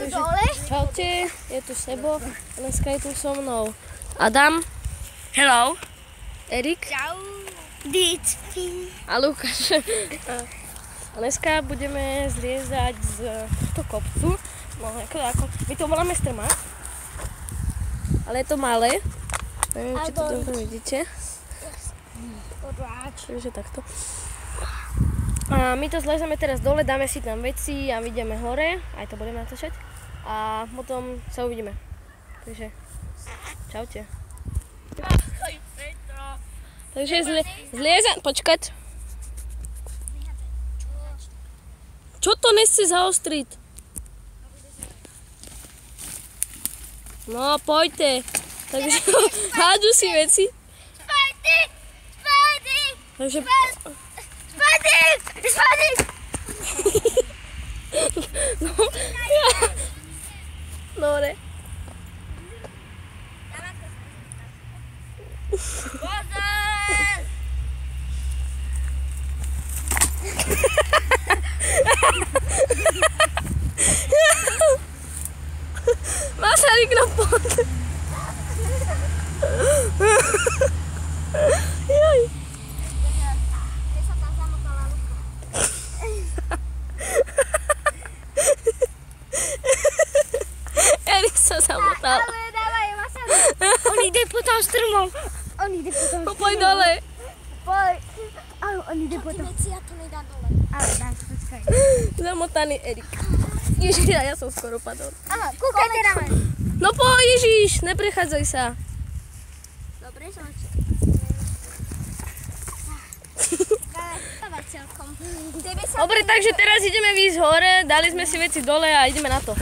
dole. Čaute, je tu Sebo, dneska je tu so mnou Adam. Hello. Erik. Čau. Dit. A Lukáš. A dneska budeme zliezať z tohto kopcu. No, ako, my to voláme strma. Ale je to malé. Neviem, či to dobre vidíte. Takže takto. A my to zlezeme teraz dole, dáme si tam veci a ideme hore. Aj to budeme natáčať. A potom sa uvidíme. Takže, čaute. Takže zliezem, počkať. Čo to nechce zaostriť? No, poďte. Takže hádžu si veci. Takže... Spadni! No, ja. Dobre. Masaryk na pod. Joj. Erik sa zamotal. Ale dávaj, Masaryk. On ide potom strmou. On ide potom strmou. Poď dole. Poď. Áno, on ide potom. Ja to nedám dole. Ale dám, počkaj. Zamotaný Erik. Ježiš, ja som skoro padol. Aha, kúkajte na mňa. No poď, Ježiš, neprechádzaj sa. Dobre, som Dobre, takže teraz ideme výjsť hore, dali sme si veci dole a ideme na to.